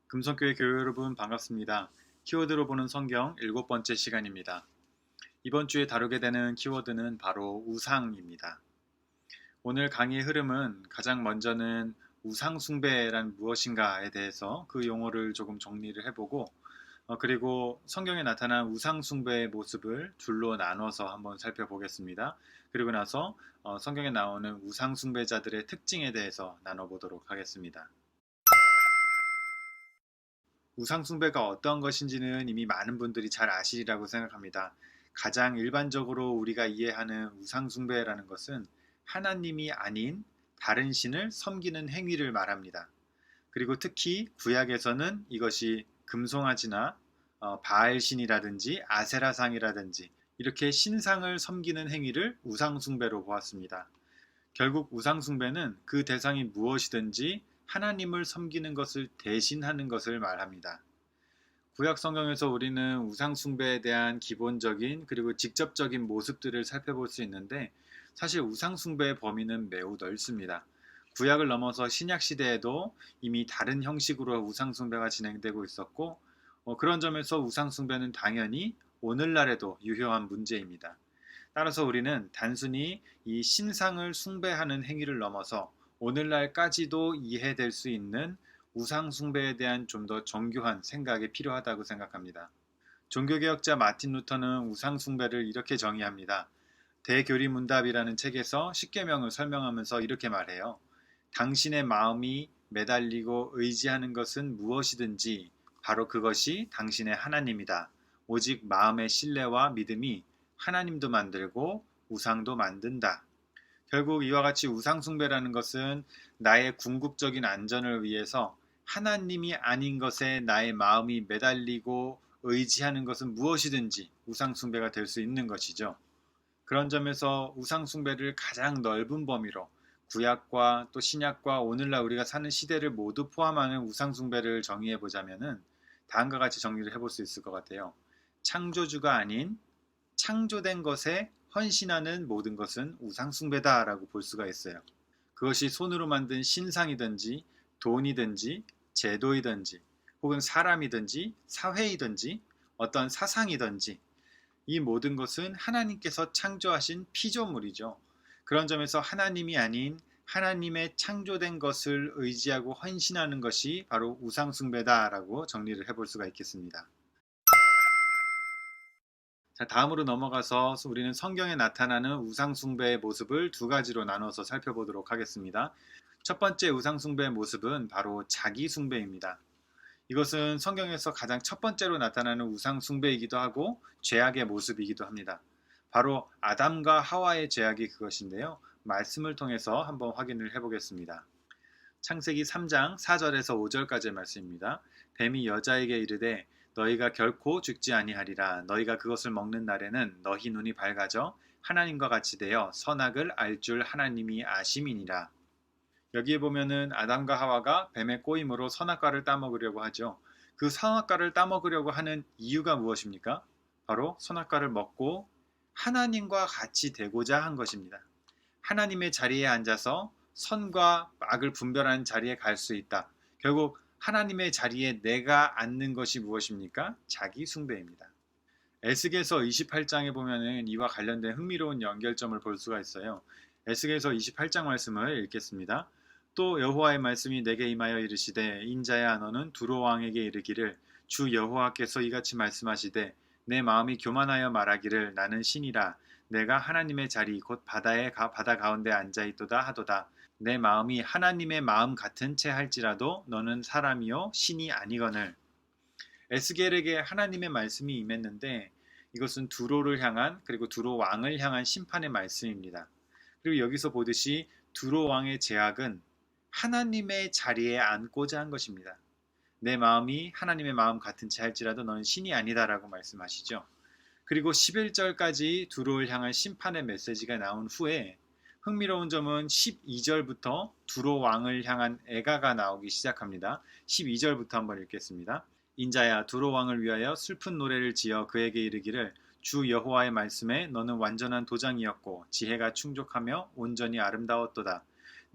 금성교회 교회 여러분 반갑습니다. 키워드로 보는 성경 7번째 시간입니다. 이번 주에 다루게 되는 키워드는 바로 우상입니다. 오늘 강의의 흐름은 가장 먼저는 우상 숭배란 무엇인가에 대해서 그 용어를 조금 정리를 해보고 그리고 성경에 나타난 우상 숭배의 모습을 둘로 나눠서 한번 살펴보겠습니다. 그리고 나서 성경에 나오는 우상 숭배자들의 특징에 대해서 나눠보도록 하겠습니다. 우상숭배가 어떤 것인지는 이미 많은 분들이 잘 아시리라고 생각합니다. 가장 일반적으로 우리가 이해하는 우상숭배라는 것은 하나님이 아닌 다른 신을 섬기는 행위를 말합니다. 그리고 특히 구약에서는 이것이 금송아지나 바알신이라든지 아세라상이라든지 이렇게 신상을 섬기는 행위를 우상숭배로 보았습니다. 결국 우상숭배는 그 대상이 무엇이든지 하나님을 섬기는 것을 대신하는 것을 말합니다. 구약 성경에서 우리는 우상숭배에 대한 기본적인 그리고 직접적인 모습들을 살펴볼 수 있는데 사실 우상숭배의 범위는 매우 넓습니다. 구약을 넘어서 신약 시대에도 이미 다른 형식으로 우상숭배가 진행되고 있었고 그런 점에서 우상숭배는 당연히 오늘날에도 유효한 문제입니다. 따라서 우리는 단순히 이 신상을 숭배하는 행위를 넘어서 오늘날까지도 이해될 수 있는 우상 숭배에 대한 좀 더 정교한 생각이 필요하다고 생각합니다. 종교개혁자 마틴 루터는 우상 숭배를 이렇게 정의합니다. 대교리문답이라는 책에서 십계명을 설명하면서 이렇게 말해요. 당신의 마음이 매달리고 의지하는 것은 무엇이든지 바로 그것이 당신의 하나님이다. 오직 마음의 신뢰와 믿음이 하나님도 만들고 우상도 만든다. 결국 이와 같이 우상숭배라는 것은 나의 궁극적인 안전을 위해서 하나님이 아닌 것에 나의 마음이 매달리고 의지하는 것은 무엇이든지 우상숭배가 될 수 있는 것이죠. 그런 점에서 우상숭배를 가장 넓은 범위로 구약과 또 신약과 오늘날 우리가 사는 시대를 모두 포함하는 우상숭배를 정의해 보자면은 다음과 같이 정리를 해볼 수 있을 것 같아요. 창조주가 아닌 창조된 것에 헌신하는 모든 것은 우상숭배다라고 볼 수가 있어요. 그것이 손으로 만든 신상이든지 돈이든지 제도이든지 혹은 사람이든지 사회이든지 어떤 사상이든지 이 모든 것은 하나님께서 창조하신 피조물이죠. 그런 점에서 하나님이 아닌 하나님의 창조된 것을 의지하고 헌신하는 것이 바로 우상숭배다라고 정리를 해볼 수가 있겠습니다. 자, 다음으로 넘어가서 우리는 성경에 나타나는 우상숭배의 모습을 두 가지로 나눠서 살펴보도록 하겠습니다. 첫 번째 우상숭배의 모습은 바로 자기숭배입니다. 이것은 성경에서 가장 첫 번째로 나타나는 우상숭배이기도 하고 죄악의 모습이기도 합니다. 바로 아담과 하와의 죄악이 그것인데요. 말씀을 통해서 한번 확인을 해보겠습니다. 창세기 3장 4절에서 5절까지의 말씀입니다. 뱀이 여자에게 이르되 너희가 결코 죽지 아니하리라. 너희가 그것을 먹는 날에는 너희 눈이 밝아져 하나님과 같이 되어 선악을 알 줄 하나님이 아심이니라. 여기에 보면은 아담과 하와가 뱀의 꼬임으로 선악과를 따먹으려고 하죠. 그 선악과를 따먹으려고 하는 이유가 무엇입니까? 바로 선악과를 먹고 하나님과 같이 되고자 한 것입니다. 하나님의 자리에 앉아서 선과 악을 분별하는 자리에 갈 수 있다. 결국 하나님의 자리에 내가 앉는 것이 무엇입니까? 자기 숭배입니다. 에스겔서 28장에 보면은 이와 관련된 흥미로운 연결점을 볼 수가 있어요. 에스겔서 28장 말씀을 읽겠습니다. 또 여호와의 말씀이 내게 임하여 이르시되 인자야 너는 두로 왕에게 이르기를 주 여호와께서 이같이 말씀하시되 내 마음이 교만하여 말하기를 나는 신이라 내가 하나님의 자리 곧 바다 가운데 앉아 있도다 하도다. 내 마음이 하나님의 마음 같은 채 할지라도 너는 사람이요 신이 아니거늘. 에스겔에게 하나님의 말씀이 임했는데 이것은 두로를 향한 그리고 두로 왕을 향한 심판의 말씀입니다. 그리고 여기서 보듯이 두로 왕의 제약은 하나님의 자리에 앉고자 한 것입니다. 내 마음이 하나님의 마음 같은 채 할지라도 너는 신이 아니다라고 말씀하시죠. 그리고 11절까지 두로를 향한 심판의 메시지가 나온 후에 흥미로운 점은 12절부터 두로 왕을 향한 애가가 나오기 시작합니다. 12절부터 한번 읽겠습니다. 인자야 두로 왕을 위하여 슬픈 노래를 지어 그에게 이르기를 주 여호와의 말씀에 너는 완전한 도장이었고 지혜가 충족하며 온전히 아름다웠도다.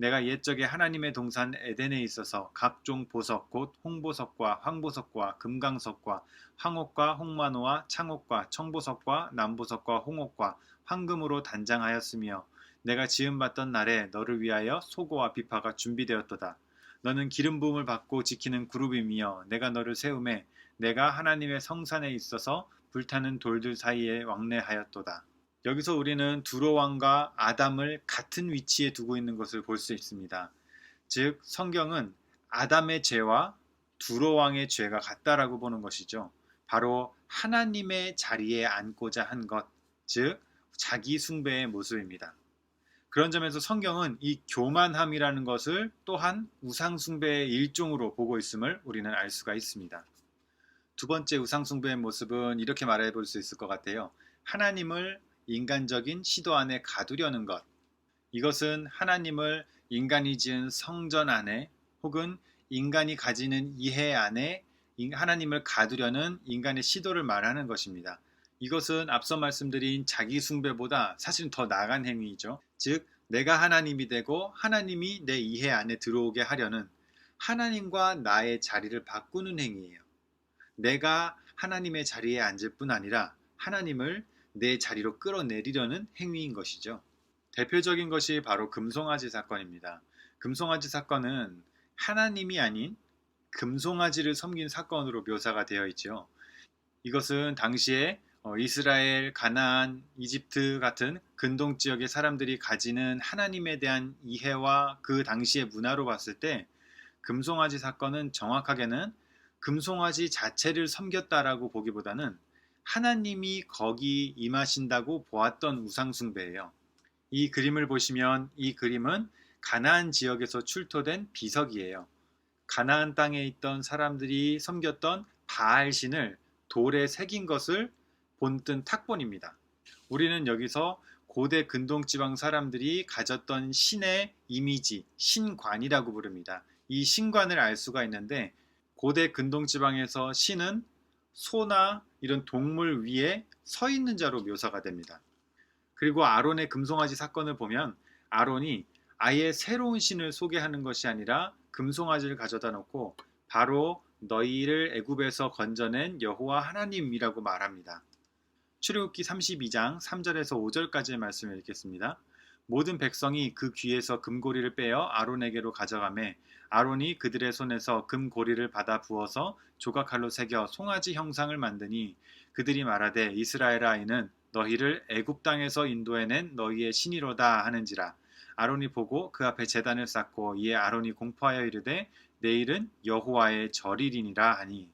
내가 옛적에 하나님의 동산 에덴에 있어서 각종 보석 곧 홍보석과 황보석과 금강석과 황옥과 홍만호와 창옥과 청보석과 남보석과 홍옥과 황금으로 단장하였으며 내가 지음받던 날에 너를 위하여 소고와 비파가 준비되었도다. 너는 기름 부음을 받고 지키는 그룹이며 내가 너를 세우매 내가 하나님의 성산에 있어서 불타는 돌들 사이에 왕래하였도다. 여기서 우리는 두로 왕과 아담을 같은 위치에 두고 있는 것을 볼 수 있습니다. 즉 성경은 아담의 죄와 두로 왕의 죄가 같다라고 보는 것이죠. 바로 하나님의 자리에 앉고자 한 것, 즉 자기 숭배의 모습입니다. 그런 점에서 성경은 이 교만함이라는 것을 또한 우상 숭배의 일종으로 보고 있음을 우리는 알 수가 있습니다. 두 번째 우상 숭배의 모습은 이렇게 말해 볼 수 있을 것 같아요. 하나님을 인간적인 시도 안에 가두려는 것. 이것은 하나님을 인간이 지은 성전 안에 혹은 인간이 가지는 이해 안에 하나님을 가두려는 인간의 시도를 말하는 것입니다. 이것은 앞서 말씀드린 자기 숭배보다 사실은 더 나아간 행위이죠. 즉 내가 하나님이 되고 하나님이 내 이해 안에 들어오게 하려는 하나님과 나의 자리를 바꾸는 행위예요. 내가 하나님의 자리에 앉을 뿐 아니라 하나님을 내 자리로 끌어내리려는 행위인 것이죠. 대표적인 것이 바로 금송아지 사건입니다. 금송아지 사건은 하나님이 아닌 금송아지를 섬긴 사건으로 묘사가 되어 있죠. 이것은 당시에 이스라엘, 가나안, 이집트 같은 근동 지역의 사람들이 가지는 하나님에 대한 이해와 그 당시의 문화로 봤을 때 금송아지 사건은 정확하게는 금송아지 자체를 섬겼다라고 보기보다는 하나님이 거기 임하신다고 보았던 우상숭배예요. 이 그림을 보시면 이 그림은 가나안 지역에서 출토된 비석이에요. 가나안 땅에 있던 사람들이 섬겼던 바알신을 돌에 새긴 것을 본뜬 탁본입니다. 우리는 여기서 고대 근동지방 사람들이 가졌던 신의 이미지, 신관이라고 부릅니다. 이 신관을 알 수가 있는데 고대 근동지방에서 신은 소나 이런 동물 위에 서 있는 자로 묘사가 됩니다. 그리고 아론의 금송아지 사건을 보면 아론이 아예 새로운 신을 소개하는 것이 아니라 금송아지를 가져다 놓고 바로 너희를 애굽에서 건져낸 여호와 하나님이라고 말합니다. 출애굽기 32장 3절에서 5절까지의 말씀을 읽겠습니다. 모든 백성이 그 귀에서 금고리를 빼어 아론에게로 가져가매 아론이 그들의 손에서 금고리를 받아 부어서 조각칼로 새겨 송아지 형상을 만드니 그들이 말하되 이스라엘아 이는 너희를 애굽 땅에서 인도해낸 너희의 신이로다 하는지라. 아론이 보고 그 앞에 제단을 쌓고 이에 아론이 공포하여 이르되 내일은 여호와의 절일이니라 하니.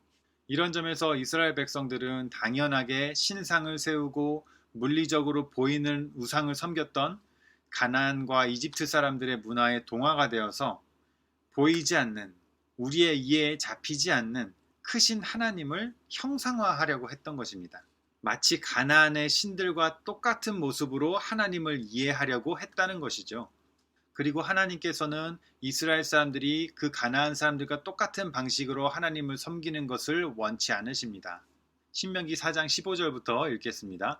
이런 점에서 이스라엘 백성들은 당연하게 신상을 세우고 물리적으로 보이는 우상을 섬겼던 가나안과 이집트 사람들의 문화에 동화가 되어서 보이지 않는, 우리의 이해에 잡히지 않는 크신 하나님을 형상화하려고 했던 것입니다. 마치 가나안의 신들과 똑같은 모습으로 하나님을 이해하려고 했다는 것이죠. 그리고 하나님께서는 이스라엘 사람들이 그 가나안 사람들과 똑같은 방식으로 하나님을 섬기는 것을 원치 않으십니다. 신명기 4장 15절부터 읽겠습니다.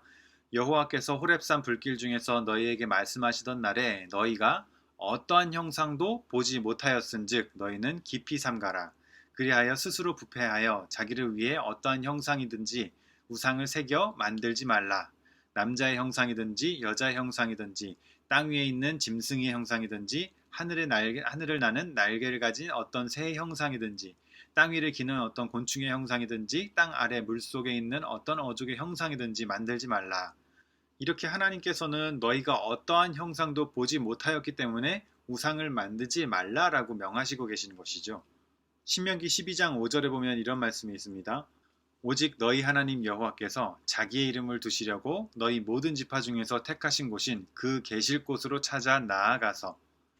여호와께서 호렙산 불길 중에서 너희에게 말씀하시던 날에 너희가 어떠한 형상도 보지 못하였은즉 너희는 깊이 삼가라. 그리하여 스스로 부패하여 자기를 위해 어떠한 형상이든지 우상을 새겨 만들지 말라. 남자의 형상이든지 여자의 형상이든지 땅 위에 있는 짐승의 형상이든지 하늘을 나는 날개를 가진 어떤 새의 형상이든지 땅 위를 기는 어떤 곤충의 형상이든지 땅 아래 물속에 있는 어떤 어족의 형상이든지 만들지 말라. 이렇게 하나님께서는 너희가 어떠한 형상도 보지 못하였기 때문에 우상을 만들지 말라라고 명하시고 계시는 것이죠. 신명기 12장 5절에 보면 이런 말씀이 있습니다. 오직 너희 하나님 여호와께서 자기의 이름을 두시려고 너희 모든 지파 중에서 택하신 곳인 그 계실 곳으로 찾아 나아가서.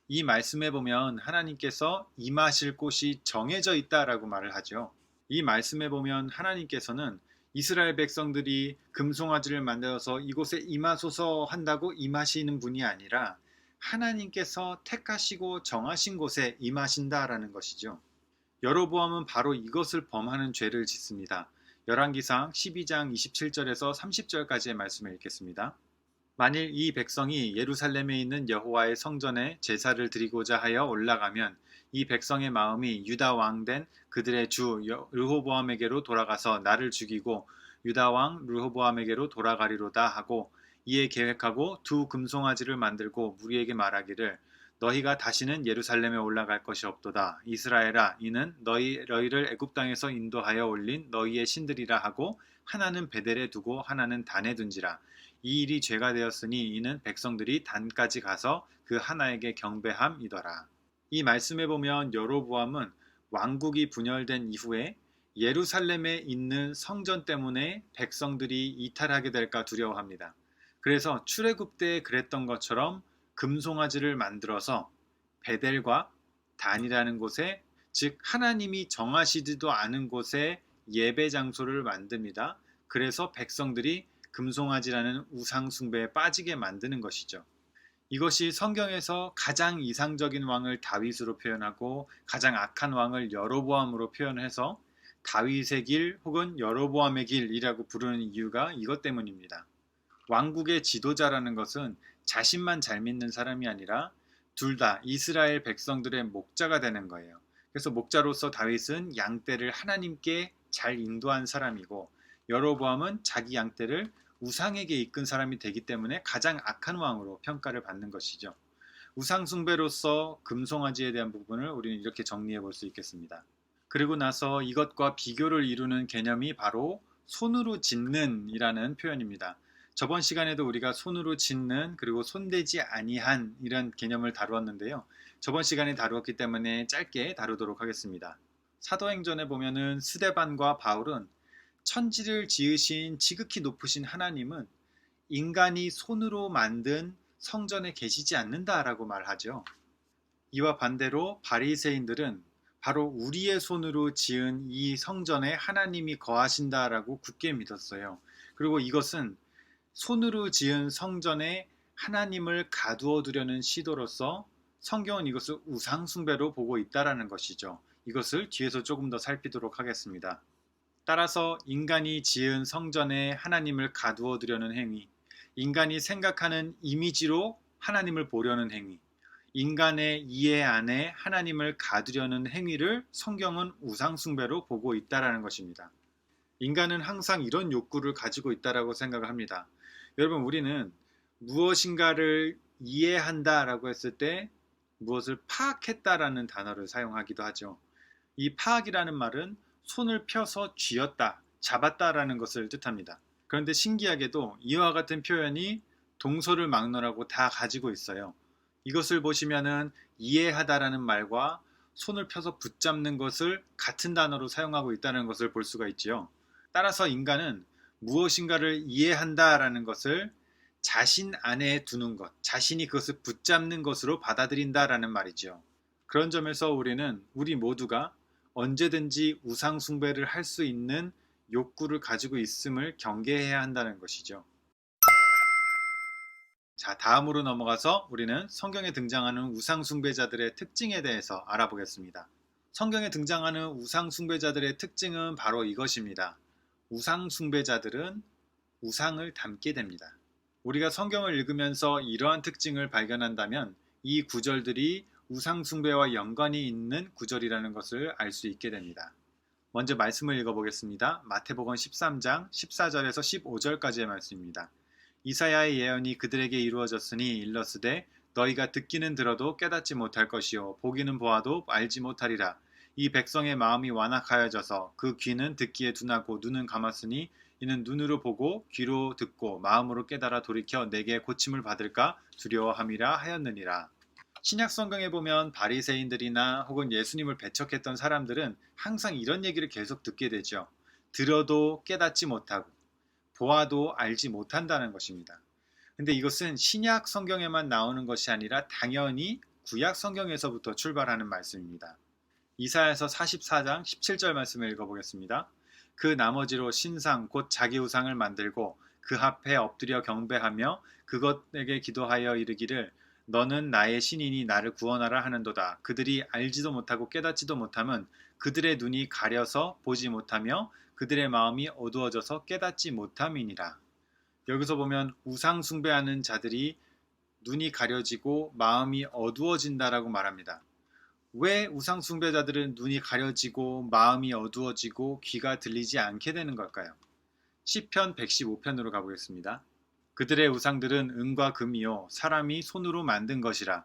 이 말씀에 보면 하나님께서 임하실 곳이 정해져 있다라고 말을 하죠. 이 말씀에 보면 하나님께서는 이스라엘 백성들이 금송아지를 만들어서 이곳에 임하소서 한다고 임하시는 분이 아니라 하나님께서 택하시고 정하신 곳에 임하신다라는 것이죠. 여로보암은 바로 이것을 범하는 죄를 짓습니다. 열왕기상 12장 27절에서 30절까지의 말씀을 읽겠습니다. 만일 이 백성이 예루살렘에 있는 여호와의 성전에 제사를 드리고자 하여 올라가면 이 백성의 마음이 유다 왕 된 그들의 주 르호보암에게로 돌아가서 나를 죽이고 유다 왕 르호보암에게로 돌아가리로다 하고, 이에 계획하고 두 금송아지를 만들고 무리에게 말하기를 너희가 다시는 예루살렘에 올라갈 것이 없도다. 이스라엘아, 이는 너희를 애굽 땅에서 인도하여 올린 너희의 신들이라 하고, 하나는 베델에 두고 하나는 단에 둔지라. 이 일이 죄가 되었으니 이는 백성들이 단까지 가서 그 하나에게 경배함이더라. 이 말씀에 보면 여로보암은 왕국이 분열된 이후에 예루살렘에 있는 성전 때문에 백성들이 이탈하게 될까 두려워합니다. 그래서 출애굽 때 그랬던 것처럼 금송아지를 만들어서 베델과 단이라는 곳에, 즉 하나님이 정하시지도 않은 곳에 예배 장소를 만듭니다. 그래서 백성들이 금송아지라는 우상 숭배에 빠지게 만드는 것이죠. 이것이 성경에서 가장 이상적인 왕을 다윗으로 표현하고 가장 악한 왕을 여로보암으로 표현해서 다윗의 길 혹은 여로보암의 길이라고 부르는 이유가 이것 때문입니다. 왕국의 지도자라는 것은 자신만 잘 믿는 사람이 아니라 둘 다 이스라엘 백성들의 목자가 되는 거예요. 그래서 목자로서 다윗은 양떼를 하나님께 잘 인도한 사람이고, 여로보암은 자기 양떼를 우상에게 이끈 사람이 되기 때문에 가장 악한 왕으로 평가를 받는 것이죠. 우상 숭배로서 금송아지에 대한 부분을 우리는 이렇게 정리해 볼 수 있겠습니다. 그리고 나서 이것과 비교를 이루는 개념이 바로 손으로 짓는 이라는 표현입니다. 저번 시간에도 우리가 손으로 짓는 그리고 손대지 아니한 이런 개념을 다루었는데요. 저번 시간에 다루었기 때문에 짧게 다루도록 하겠습니다. 사도행전에 보면은 스데반과 바울은 천지를 지으신 지극히 높으신 하나님은 인간이 손으로 만든 성전에 계시지 않는다라고 말하죠. 이와 반대로 바리새인들은 바로 우리의 손으로 지은 이 성전에 하나님이 거하신다라고 굳게 믿었어요. 그리고 이것은 손으로 지은 성전에 하나님을 가두어 두려는 시도로서 성경은 이것을 우상 숭배로 보고 있다라는 것이죠. 이것을 뒤에서 조금 더 살피도록 하겠습니다. 따라서 인간이 지은 성전에 하나님을 가두어 두려는 행위, 인간이 생각하는 이미지로 하나님을 보려는 행위, 인간의 이해 안에 하나님을 가두려는 행위를 성경은 우상 숭배로 보고 있다라는 것입니다. 인간은 항상 이런 욕구를 가지고 있다라고 생각을 합니다. 여러분, 우리는 무엇인가를 이해한다라고 했을 때 무엇을 파악했다라는 단어를 사용하기도 하죠. 이 파악이라는 말은 손을 펴서 쥐었다, 잡았다라는 것을 뜻합니다. 그런데 신기하게도 이와 같은 표현이 동서를 막론하고 다 가지고 있어요. 이것을 보시면은 이해하다라는 말과 손을 펴서 붙잡는 것을 같은 단어로 사용하고 있다는 것을 볼 수가 있지요. 따라서 인간은 무엇인가를 이해한다라는 것을 자신 안에 두는 것, 자신이 그것을 붙잡는 것으로 받아들인다라는 말이죠. 그런 점에서 우리 모두가 언제든지 우상 숭배를 할 수 있는 욕구를 가지고 있음을 경계해야 한다는 것이죠. 자, 다음으로 넘어가서 우리는 성경에 등장하는 우상 숭배자들의 특징에 대해서 알아보겠습니다. 성경에 등장하는 우상 숭배자들의 특징은 바로 이것입니다. 우상 숭배자들은 우상을 닮게 됩니다. 우리가 성경을 읽으면서 이러한 특징을 발견한다면 이 구절들이 우상 숭배와 연관이 있는 구절이라는 것을 알 수 있게 됩니다. 먼저 말씀을 읽어보겠습니다. 마태복음 13장 14절에서 15절까지의 말씀입니다. 이사야의 예언이 그들에게 이루어졌으니 일러스되 너희가 듣기는 들어도 깨닫지 못할 것이요 보기는 보아도 알지 못하리라. 이 백성의 마음이 완악하여져서 그 귀는 듣기에 둔하고 눈은 감았으니 이는 눈으로 보고 귀로 듣고 마음으로 깨달아 돌이켜 내게 고침을 받을까 두려워함이라 하였느니라. 신약 성경에 보면 바리새인들이나 혹은 예수님을 배척했던 사람들은 항상 이런 얘기를 계속 듣게 되죠. 들어도 깨닫지 못하고 보아도 알지 못한다는 것입니다. 근데 이것은 신약 성경에만 나오는 것이 아니라 당연히 구약 성경에서부터 출발하는 말씀입니다. 이사야서 44장 17절 말씀을 읽어보겠습니다. 그 나머지로 신상 곧 자기 우상을 만들고 그 앞에 엎드려 경배하며 그것에게 기도하여 이르기를 너는 나의 신이니 나를 구원하라 하는도다. 그들이 알지도 못하고 깨닫지도 못함은 그들의 눈이 가려서 보지 못하며 그들의 마음이 어두워져서 깨닫지 못함이니라. 여기서 보면 우상 숭배하는 자들이 눈이 가려지고 마음이 어두워진다라고 말합니다. 왜 우상 숭배자들은 눈이 가려지고 마음이 어두워지고 귀가 들리지 않게 되는 걸까요? 시편 115편으로 가보겠습니다. 그들의 우상들은 은과 금이요 사람이 손으로 만든 것이라.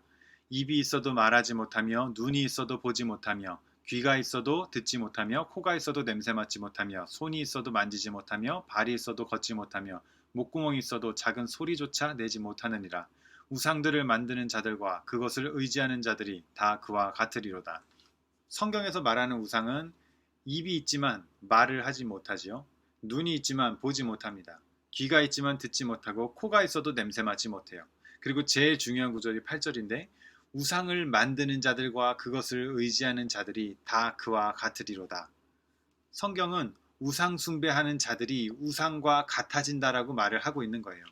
입이 있어도 말하지 못하며 눈이 있어도 보지 못하며 귀가 있어도 듣지 못하며 코가 있어도 냄새 맡지 못하며 손이 있어도 만지지 못하며 발이 있어도 걷지 못하며 목구멍이 있어도 작은 소리조차 내지 못하느니라. 우상들을 만드는 자들과 그것을 의지하는 자들이 다 그와 같으리로다. 성경에서 말하는 우상은 입이 있지만 말을 하지 못하지요. 눈이 있지만 보지 못합니다. 귀가 있지만 듣지 못하고 코가 있어도 냄새 맡지 못해요. 그리고 제일 중요한 구절이 8절인데 우상을 만드는 자들과 그것을 의지하는 자들이 다 그와 같으리로다. 성경은 우상 숭배하는 자들이 우상과 같아진다라고 말을 하고 있는 거예요.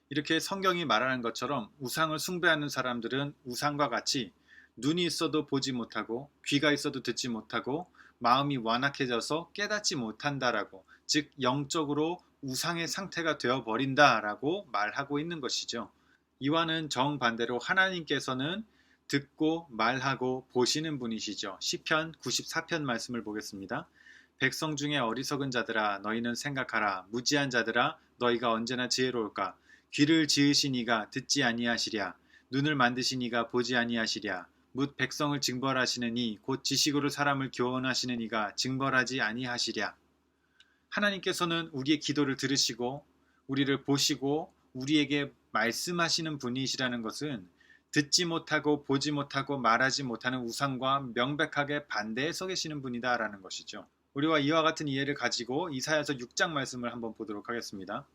이렇게 성경이 말하는 것처럼 우상을 숭배하는 사람들은 우상과 같이 눈이 있어도 보지 못하고 귀가 있어도 듣지 못하고 마음이 완악해져서 깨닫지 못한다라고, 즉 영적으로 우상의 상태가 되어버린다라고 말하고 있는 것이죠. 이와는 정반대로 하나님께서는 듣고 말하고 보시는 분이시죠. 시편 94편 말씀을 보겠습니다. 백성 중에 어리석은 자들아 너희는 생각하라. 무지한 자들아 너희가 언제나 지혜로울까. 귀를 지으신 이가 듣지 아니하시랴. 눈을 만드신 이가 보지 아니하시랴. 뭇 백성을 징벌하시는 이 곧 지식으로 사람을 교훈하시는 이가 징벌하지 아니하시랴. 하나님께서는 우리의 기도를 들으시고 우리를 보시고 우리에게 말씀하시는 분이시라는 것은 듣지 못하고 보지 못하고 말하지 못하는 우상과 명백하게 반대에 서 계시는 분이다라는 것이죠. 우리와 이와 같은 이해를 가지고 이사야서 6장 말씀을 한번 보도록 하겠습니다.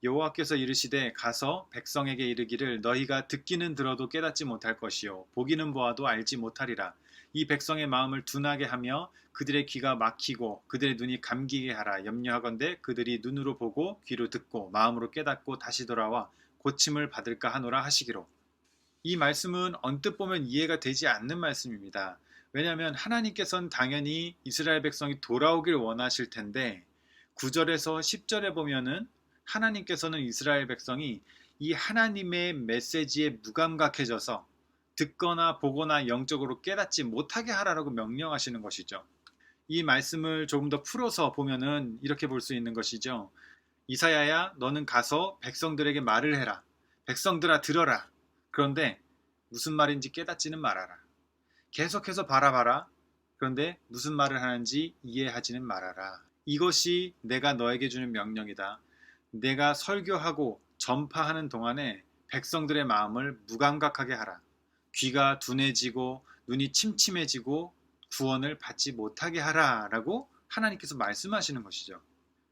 여호와께서 이르시되 가서 백성에게 이르기를 너희가 듣기는 들어도 깨닫지 못할 것이요 보기는 보아도 알지 못하리라. 이 백성의 마음을 둔하게 하며 그들의 귀가 막히고 그들의 눈이 감기게 하라. 염려하건대 그들이 눈으로 보고 귀로 듣고 마음으로 깨닫고 다시 돌아와 고침을 받을까 하노라 하시기로. 이 말씀은 언뜻 보면 이해가 되지 않는 말씀입니다. 왜냐하면 하나님께서는 당연히 이스라엘 백성이 돌아오길 원하실 텐데 9절에서 10절에 보면은 하나님께서는 이스라엘 백성이 이 하나님의 메시지에 무감각해져서 듣거나 보거나 영적으로 깨닫지 못하게 하라고 명령하시는 것이죠. 이 말씀을 조금 더 풀어서 보면은 이렇게 볼 수 있는 것이죠. 이사야야 너는 가서 백성들에게 말을 해라. 백성들아 들어라. 그런데 무슨 말인지 깨닫지는 말아라. 계속해서 바라봐라. 그런데 무슨 말을 하는지 이해하지는 말아라. 이것이 내가 너에게 주는 명령이다. 내가 설교하고 전파하는 동안에 백성들의 마음을 무감각하게 하라. 귀가 둔해지고 눈이 침침해지고 구원을 받지 못하게 하라라고 하나님께서 말씀하시는 것이죠.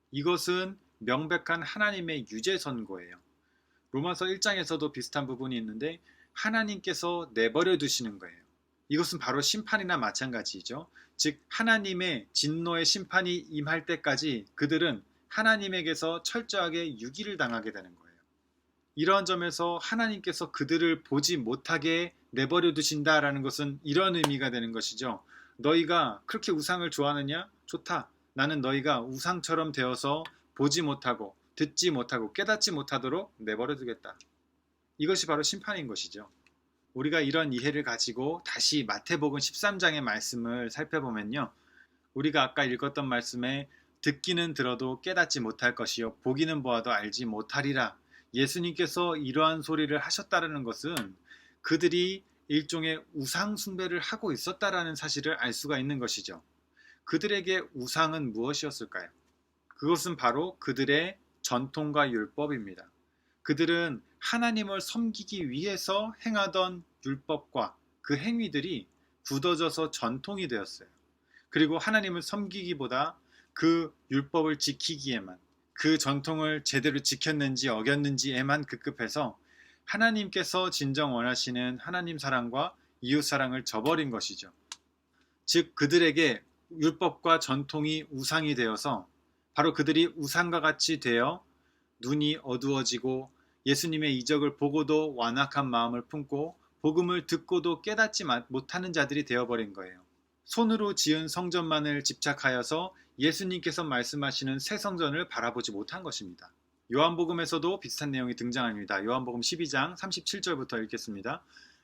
이것은 명백한 하나님의 유죄 선고예요. 로마서 1장에서도 비슷한 부분이 있는데 하나님께서 내버려 두시는 거예요. 이것은 바로 심판이나 마찬가지죠. 즉 하나님의 진노의 심판이 임할 때까지 그들은 하나님에게서 철저하게 유기를 당하게 되는 거예요. 이러한 점에서 하나님께서 그들을 보지 못하게 내버려 두신다라는 것은 이런 의미가 되는 것이죠. 너희가 그렇게 우상을 좋아하느냐? 좋다. 나는 너희가 우상처럼 되어서 보지 못하고 듣지 못하고 깨닫지 못하도록 내버려 두겠다. 이것이 바로 심판인 것이죠. 우리가 이런 이해를 가지고 다시 마태복음 13장의 말씀을 살펴보면요. 우리가 아까 읽었던 말씀에 듣기는 들어도 깨닫지 못할 것이요 보기는 보아도 알지 못하리라. 예수님께서 이러한 소리를 하셨다는 것은 그들이 일종의 우상 숭배를 하고 있었다라는 사실을 알 수가 있는 것이죠. 그들에게 우상은 무엇이었을까요? 그것은 바로 그들의 전통과 율법입니다. 그들은 하나님을 섬기기 위해서 행하던 율법과 그 행위들이 굳어져서 전통이 되었어요. 그리고 하나님을 섬기기보다 그 율법을 지키기에만, 그 전통을 제대로 지켰는지 어겼는지에만 급급해서 하나님께서 진정 원하시는 하나님 사랑과 이웃 사랑을 저버린 것이죠. 즉 그들에게 율법과 전통이 우상이 되어서 바로 그들이 우상과 같이 되어 눈이 어두워지고 예수님의 이적을 보고도 완악한 마음을 품고 복음을 듣고도 깨닫지 못하는 자들이 되어버린 거예요. 손으로 지은 성전만을 집착하여서 예수님께서 말씀하시는 새 성전을 바라보지 못한 것입니다. 요한복음에서도 비슷한 내용이 등장합니다. 요한복음 12장 37절부터 읽겠습니다.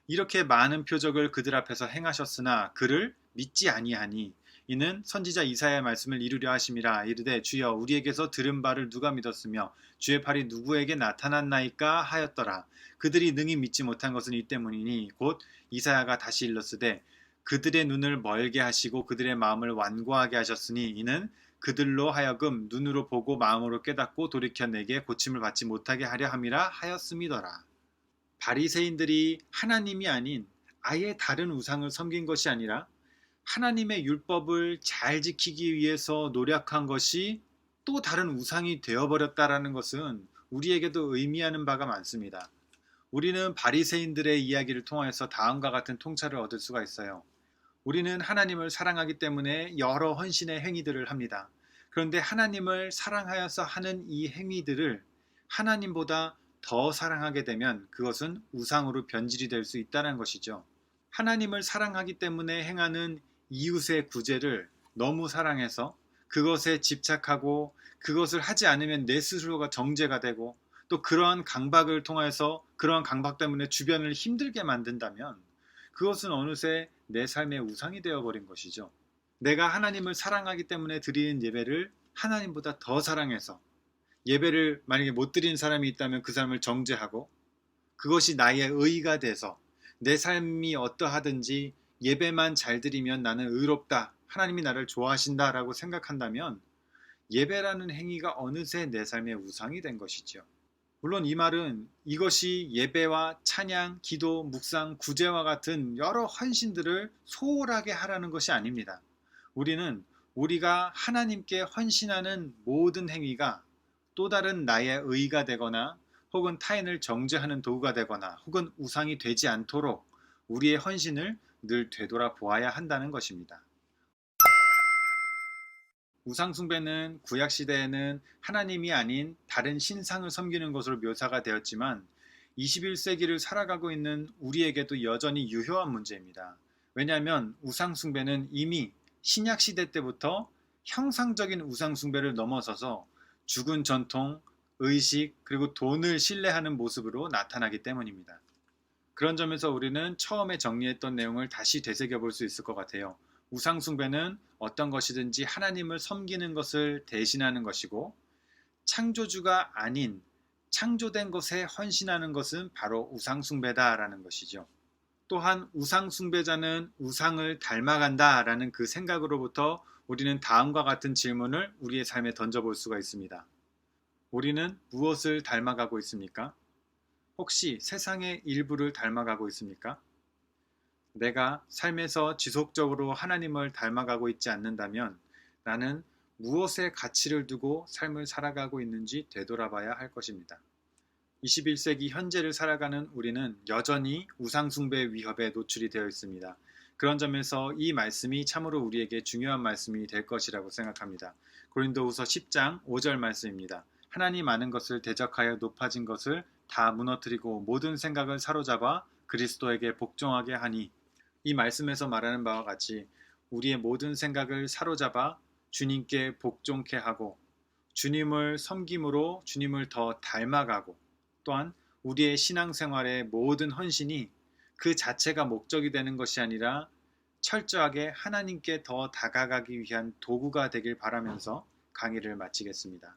이렇게 많은 표적을 그들 앞에서 행하셨으나 그를 믿지 아니하니 이는 선지자 이사야의 말씀을 이루려 하심이라. 이르되 주여 우리에게서 들은 바를 누가 믿었으며 주의 팔이 누구에게 나타났나이까 하였더라. 그들이 능히 믿지 못한 것은 이 때문이니 곧 이사야가 다시 일렀으되 그들의 눈을 멀게 하시고 그들의 마음을 완고하게 하셨으니 이는 그들로 하여금 눈으로 보고 마음으로 깨닫고 돌이켜 내게 고침을 받지 못하게 하려 함이라 하였음이더라. 바리새인들이 하나님이 아닌 아예 다른 우상을 섬긴 것이 아니라 하나님의 율법을 잘 지키기 위해서 노력한 것이 또 다른 우상이 되어버렸다라는 것은 우리에게도 의미하는 바가 많습니다. 우리는 바리새인들의 이야기를 통해서 다음과 같은 통찰을 얻을 수가 있어요. 우리는 하나님을 사랑하기 때문에 여러 헌신의 행위들을 합니다. 그런데 하나님을 사랑하여서 하는 이 행위들을 하나님보다 더 사랑하게 되면 그것은 우상으로 변질이 될 수 있다는 것이죠. 하나님을 사랑하기 때문에 행하는 이웃의 구제를 너무 사랑해서 그것에 집착하고 그것을 하지 않으면 내 스스로가 정죄가 되고 또 그러한 강박을 통해서 그러한 강박 때문에 주변을 힘들게 만든다면 그것은 어느새 내 삶의 우상이 되어버린 것이죠. 내가 하나님을 사랑하기 때문에 드리는 예배를 하나님보다 더 사랑해서 예배를 만약에 못 드리는 사람이 있다면 그 사람을 정죄하고 그것이 나의 의의가 돼서 내 삶이 어떠하든지 예배만 잘 드리면 나는 의롭다, 하나님이 나를 좋아하신다 라고 생각한다면 예배라는 행위가 어느새 내 삶의 우상이 된 것이죠. 물론 이 말은 이것이 예배와 찬양, 기도, 묵상, 구제와 같은 여러 헌신들을 소홀하게 하라는 것이 아닙니다. 우리는 우리가 하나님께 헌신하는 모든 행위가 또 다른 나의 의의가 되거나 혹은 타인을 정죄하는 도구가 되거나 혹은 우상이 되지 않도록 우리의 헌신을 늘 되돌아 보아야 한다는 것입니다. 우상숭배는 구약시대에는 하나님이 아닌 다른 신상을 섬기는 것으로 묘사가 되었지만 21세기를 살아가고 있는 우리에게도 여전히 유효한 문제입니다. 왜냐하면 우상숭배는 이미 신약시대 때부터 형상적인 우상숭배를 넘어서서 죽은 전통, 의식, 그리고 돈을 신뢰하는 모습으로 나타나기 때문입니다. 그런 점에서 우리는 처음에 정리했던 내용을 다시 되새겨 볼 수 있을 것 같아요. 우상숭배는 어떤 것이든지 하나님을 섬기는 것을 대신하는 것이고 창조주가 아닌 창조된 것에 헌신하는 것은 바로 우상숭배다라는 것이죠. 또한 우상숭배자는 우상을 닮아간다라는 그 생각으로부터 우리는 다음과 같은 질문을 우리의 삶에 던져볼 수가 있습니다. 우리는 무엇을 닮아가고 있습니까? 혹시 세상의 일부를 닮아가고 있습니까? 내가 삶에서 지속적으로 하나님을 닮아가고 있지 않는다면 나는 무엇에 가치를 두고 삶을 살아가고 있는지 되돌아봐야 할 것입니다. 21세기 현재를 살아가는 우리는 여전히 우상숭배의 위협에 노출이 되어 있습니다. 그런 점에서 이 말씀이 참으로 우리에게 중요한 말씀이 될 것이라고 생각합니다. 고린도후서 10장 5절 말씀입니다. 하나님 아는 것을 대적하여 높아진 것을 다 무너뜨리고 모든 생각을 사로잡아 그리스도에게 복종하게 하니, 이 말씀에서 말하는 바와 같이 우리의 모든 생각을 사로잡아 주님께 복종케 하고 주님을 섬김으로 주님을 더 닮아가고 또한 우리의 신앙생활의 모든 헌신이 그 자체가 목적이 되는 것이 아니라 철저하게 하나님께 더 다가가기 위한 도구가 되길 바라면서 강의를 마치겠습니다.